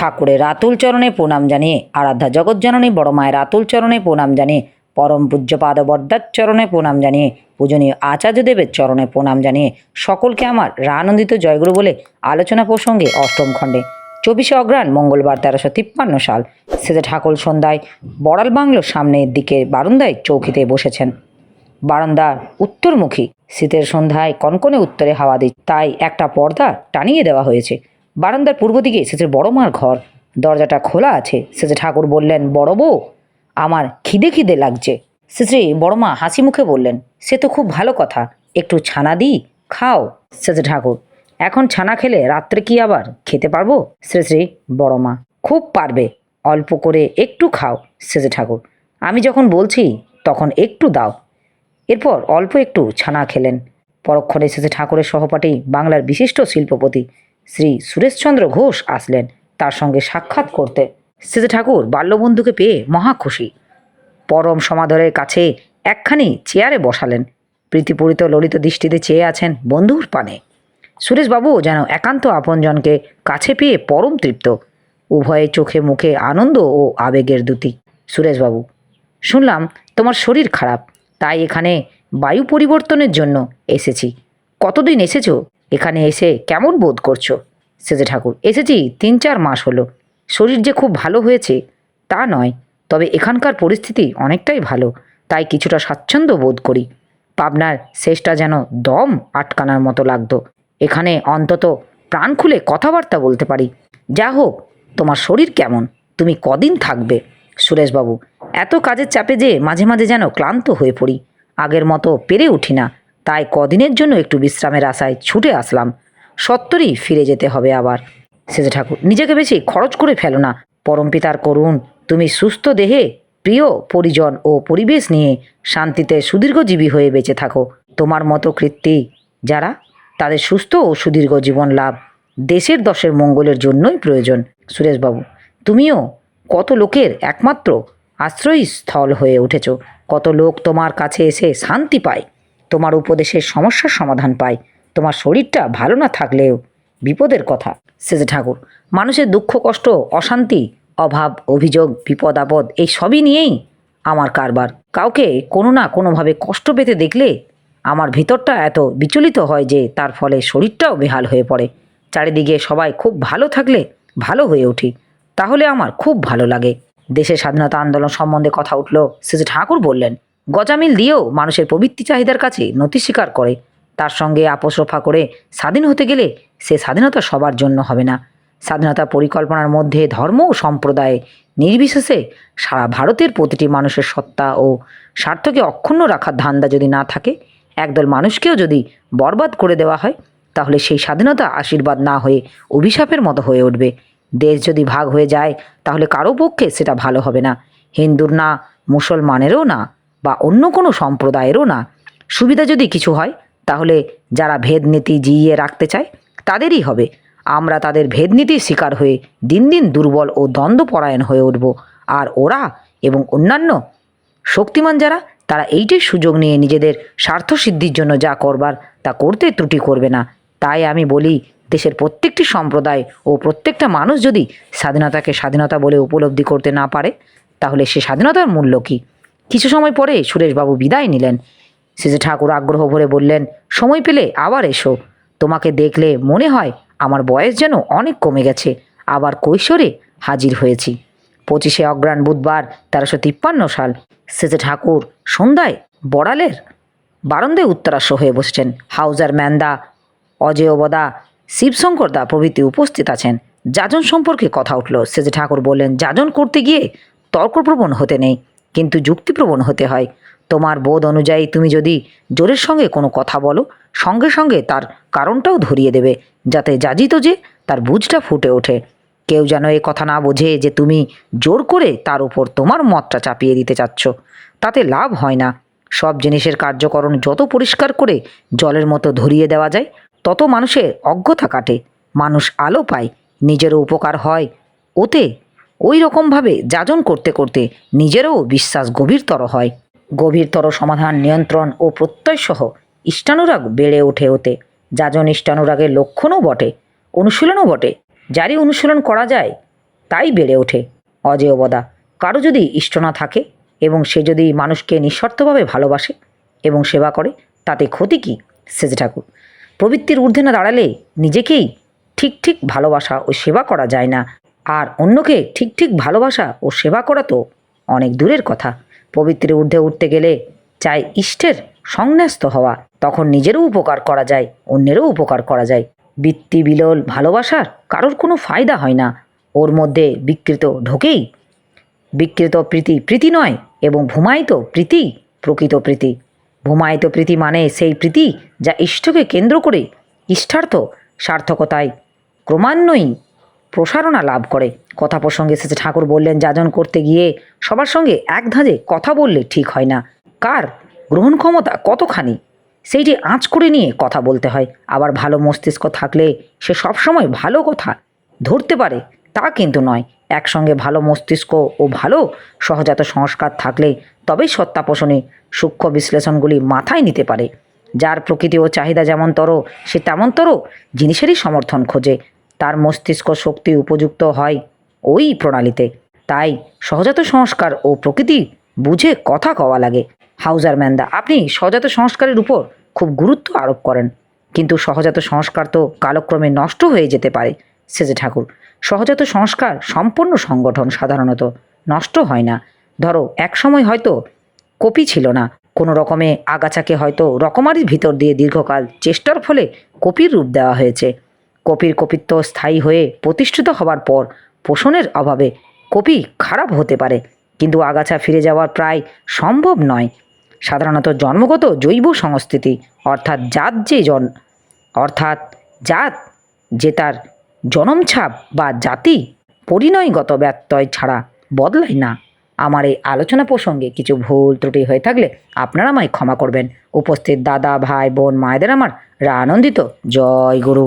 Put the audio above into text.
ঠাকুরের আতুল চরণে প্রণাম জানিয়ে, আরাধ্যা জগৎজননী বড় মায়ের আতুল চরণে প্রণাম জানিয়ে, পরম পূজ্যপাদ বরদার চরণে প্রণাম জানিয়ে, পূজনীয় আচার্যদেবের চরণে প্রণাম জানিয়ে সকলকে আমার রানন্দিত জয়গুরু বলে আলোচনা প্রসঙ্গে অষ্টম খণ্ডে 24শে অগ্রহায়ণ মঙ্গলবার 1353 সাল সেজে ঠাকুর সন্ধ্যায় বড়াল বাংলোর সামনের দিকে বারান্দায় চৌকিতে বসেছেন। বারান্দার উত্তরমুখী, শীতের সন্ধ্যায় কনকনে উত্তরে হাওয়া দিচ্ছে, তাই একটা পর্দা টানিয়ে দেওয়া হয়েছে। বারান্দার পূর্ব দিকে সেজের বড় মার ঘর, দরজাটা খোলা আছে। সেজে ঠাকুর বললেন, বড় বউ, আমার খিদে খিদে লাগছে। শ্রী বড় মা হাসি মুখে বললেন, সে তো খুব ভালো কথা, একটু ছানা দিই, খাও। সেজে ঠাকুর, এখন ছানা খেলে রাত্রে কি আবার খেতে পারবো? শ্রী বড় মা, খুব পারবে, অল্প করে একটু খাও। সেজে ঠাকুর, আমি যখন বলছি তখন একটু দাও। এরপর অল্প একটু ছানা খেলেন। পরক্ষণে সেজে ঠাকুরের সহপাঠী বাংলার বিশিষ্ট শিল্পপতি শ্রী সুরেশচন্দ্র ঘোষ আসলেন তার সঙ্গে সাক্ষাৎ করতে। সেজে ঠাকুর বাল্যবন্ধুকে পেয়ে মহা খুশি। পরম সমাদরের কাছে একখানি চেয়ারে বসালেন। প্রীতিপূরিত ললিত দৃষ্টিতে চেয়ে আছেন বন্ধুর পানে। সুরেশবাবু যেন একান্ত আপনজনকে কাছে পেয়ে পরম তৃপ্ত। উভয়ে চোখে মুখে আনন্দ ও আবেগের দ্যুতি। সুরেশবাবু, শুনলাম তোমার শরীর খারাপ, তাই এখানে বায়ু পরিবর্তনের জন্য এসেছি। কতদিন এসেছো? এখানে এসে কেমন বোধ করছো? সেজে ঠাকুর, এসেছি 3-4 মাস হলো। শরীর যে খুব ভালো হয়েছে তা নয়, তবে এখানকার পরিস্থিতি অনেকটাই ভালো, তাই কিছুটা স্বাচ্ছন্দ্য বোধ করি। পাবনার শেষটা যেন দম আটকানোর মতো লাগতো। এখানে অন্তত প্রাণ খুলে কথাবার্তা বলতে পারি। যা হোক, তোমার শরীর কেমন? তুমি কদিন থাকবে? সুরেশবাবু, এত কাজের চাপে যে মাঝে মাঝে যেন ক্লান্ত হয়ে পড়ি, আগের মতো পেরে উঠি না, তাই কদিনের জন্য একটু বিশ্রামের আশায় ছুটে আসলাম। সত্তরই ফিরে যেতে হবে আবার। সেজে ঠাকুর, নিজেকে বেশি খরচ করে ফেলো না। পরমপিতার করুণ তুমি সুস্থ দেহে প্রিয় পরিজন ও পরিবেশ নিয়ে শান্তিতে সুদীর্ঘজীবী হয়ে বেঁচে থাকো। তোমার মতো কৃত্তি যারা, তাদের সুস্থ ও সুদীর্ঘ জীবন লাভ দেশের দশের মঙ্গলের জন্যই প্রয়োজন। সুরেশবাবু, তুমিও কত লোকের একমাত্র আশ্রয়স্থল হয়ে উঠেছ। কত লোক তোমার কাছে এসে শান্তি পায়, তোমার উপদেশের সমস্যার সমাধান পায়। তোমার শরীরটা ভালো না থাকলেও বিপদের কথা। সেজে ঠাকুর, মানুষের দুঃখ কষ্ট, অশান্তি, অভাব, অভিযোগ, বিপদ আপদ, এই সবই নিয়েই আমার কারবার। কাউকে কোনো না কোনোভাবে কষ্ট পেতে দেখলে আমার ভিতরটা এত বিচলিত হয় যে তার ফলে শরীরটাও বেহাল হয়ে পড়ে। চারিদিকে সবাই খুব ভালো থাকলে ভালো হয়ে উঠি, তাহলে আমার খুব ভালো লাগে। দেশের স্বাধীনতা আন্দোলন সম্বন্ধে কথা উঠল। সেজে ঠাকুর বললেন, গজামিল দিয়েও মানুষের প্রবৃত্তি চাহিদার কাছে নতি স্বীকার করে। তার সঙ্গে আপোষ রফা করে স্বাধীন হতে গেলে সে স্বাধীনতা সবার জন্য হবে না। স্বাধীনতা পরিকল্পনার মধ্যে ধর্ম ও সম্প্রদায় নির্বিশেষে সারা ভারতের প্রতিটি মানুষের সত্তা ও স্বার্থকে অক্ষুণ্ণ রাখার ধান্দা যদি না থাকে, একদল মানুষকেও যদি বরবাদ করে দেওয়া হয়, তাহলে সেই স্বাধীনতা আশীর্বাদ না হয়ে অভিশাপের মতো হয়ে উঠবে। দেশ যদি ভাগ হয়ে যায়, তাহলে কারো পক্ষে সেটা ভালো হবে না, হিন্দুর না, মুসলমানেরও না, বা অন্য কোনো সম্প্রদায়েরও না। সুবিধা যদি কিছু হয়, তাহলে যারা ভেদনীতি জিইয়ে রাখতে চায় তাদেরই হবে। আমরা তাদের ভেদনীতির শিকার হয়ে দিন দিন দুর্বল ও দ্বন্দ্বপরায়ণ হয়ে উঠব। আর ওরা এবং অন্যান্য শক্তিমান যারা, তারা এইটাই সুযোগ নিয়ে নিজেদের স্বার্থসিদ্ধির জন্য যা করবার তা করতে ত্রুটি করবে না। তাই আমি বলি, দেশের প্রত্যেকটি সম্প্রদায় ও প্রত্যেকটা মানুষ যদি স্বাধীনতাকে স্বাধীনতা বলে উপলব্ধি করতে না পারে, তাহলে সে স্বাধীনতার মূল্য কী? কিছু সময় পরে সুরেশবাবু বিদায় নিলেন। সেজে ঠাকুর আগ্রহ ভরে বললেন, সময় পেলে আবার এসো। তোমাকে দেখলে মনে হয় আমার বয়স যেন অনেক কমে গেছে, আবার কৈশোরে হাজির হয়েছি। 25শে অগ্রহায়ণ বুধবার 1353 সাল সেজে ঠাকুর সন্ধ্যায় বড়ালের বারান্দায় উত্তরাশ্য হয়ে বসেছেন। হাউজার ম্যানদা, অজয়বদা, শিবশঙ্করদা প্রভৃতি উপস্থিত আছেন। যাজন সম্পর্কে কথা উঠল। সেজে ঠাকুর বললেন, যাজন করতে গিয়ে তর্কপ্রবণ হতে নেই, কিন্তু যুক্তিপ্রবণ হতে হয়। তোমার বোধ অনুযায়ী তুমি যদি জোরের সঙ্গে কোনো কথা বলো, সঙ্গে সঙ্গে তার কারণটাও ধরিয়ে দেবে, যাতে যাজিত যে তার বুঝটা ফুটে ওঠে। কেউ যেন এ কথা না বোঝে যে তুমি জোর করে তার উপর তোমার মতটা চাপিয়ে দিতে চাচ্ছ, তাতে লাভ হয় না। সব জিনিসের কার্যকরণ যত পরিষ্কার করে জলের মতো ধরিয়ে দেওয়া যায়, তত মানুষের অজ্ঞতা কাটে, মানুষ আলো পায়, নিজেরও উপকার হয় ওতে। ওই রকমভাবে যাজন করতে করতে নিজেরও বিশ্বাস গভীরতর হয়। গভীরতর সমাধান, নিয়ন্ত্রণ ও প্রত্যয়সহ ইষ্টানুরাগ বেড়ে ওঠে ওতে। যাজন ইষ্টানুরাগের লক্ষণও বটে, অনুশীলনও বটে। যারই অনুশীলন করা যায় তাই বেড়ে ওঠে অজেয়বদা। কারো যদি ইষ্ট না থাকে এবং সে যদি মানুষকে নিঃশর্তভাবে ভালোবাসে এবং সেবা করে, তাতে ক্ষতি কী সেজ ঠাকুর? প্রবৃত্তির ঊর্ধ্বে না দাঁড়ালে নিজেকেই ঠিক ঠিক ভালোবাসা ও সেবা করা যায় না, আর অন্যকে ঠিক ঠিক ভালোবাসা ও সেবা করা তো অনেক দূরের কথা। প্রবৃত্তির ঊর্ধ্বে উঠতে গেলে চাই ইষ্টের সংন্যস্ত হওয়া, তখন নিজেরও উপকার করা যায়, অন্যেরও উপকার করা যায়। বৃত্তি বিলোল ভালোবাসার কারোর কোনো ফায়দা হয় না, ওর মধ্যে বিকৃত ঢোকেই। বিকৃত প্রীতি প্রীতি নয়, এবং ভূমায়িত প্রীতি প্রকৃত প্রীতি। ভূমায়িত প্রীতি মানে সেই প্রীতি যা ইষ্টকে কেন্দ্র করে ইষ্টার্থ সার্থকতায় ক্রমান্বয়ই প্রসারণা লাভ করে। কথা প্রসঙ্গে এসেছে ঠাকুর বললেন, যাজন করতে গিয়ে সবার সঙ্গে এক ধাঁধে কথা বললে ঠিক হয় না। কার গ্রহণ ক্ষমতা কতখানি সেইটি আঁচ করে নিয়ে কথা বলতে হয়। আবার ভালো মস্তিষ্ক থাকলে সে সবসময় ভালো কথা ধরতে পারে তা কিন্তু নয়। একসঙ্গে ভালো মস্তিষ্ক ও ভালো সহজাত সংস্কার থাকলে তবেই সত্তাপোষণে সূক্ষ্ম বিশ্লেষণগুলি মাথায় নিতে পারে। যার প্রকৃতি ও চাহিদা যেমনতর, সে তেমনতর জিনিসেরই সমর্থন খোঁজে। তার মস্তিষ্ক শক্তি উপযুক্ত হয় ওই প্রণালীতে। তাই সহজাত সংস্কার ও প্রকৃতি বুঝে কথা কওয়া লাগে। হাউজার ম্যান্দা, আপনি সহজাত সংস্কারের উপর খুব গুরুত্ব আরোপ করেন, কিন্তু সহজাত সংস্কার তো কালক্রমে নষ্ট হয়ে যেতে পারে সেজে ঠাকুর। সহজাত সংস্কার সম্পূর্ণ সংগঠন সাধারণত নষ্ট হয় না। ধরো এক সময় হয়তো কপি ছিল না, কোনো রকমে আগাছাকে হয়তো রকমারির ভিতর দিয়ে দীর্ঘকাল চেষ্টার ফলে কপির রূপ দেওয়া হয়েছে। কপির কপিত্ব স্থায়ী হয়ে প্রতিষ্ঠিত হবার পর পোষণের অভাবে কপি খারাপ হতে পারে, কিন্তু আগাছা ফিরে যাওয়ার প্রায় সম্ভব নয়। সাধারণত জন্মগত জৈব সংস্কৃতি অর্থাৎ জাত যে তার জনমছাপ বা জাতি পরিণয়গত ব্যত্যয় ছাড়া বদলায় না। আমার এই আলোচনা প্রসঙ্গে কিছু ভুল ত্রুটি হয়ে থাকলে আপনারা আমায় ক্ষমা করবেন। উপস্থিত দাদা, ভাই, বোন, মায়েদের আমার আনন্দিত জয় গুরু।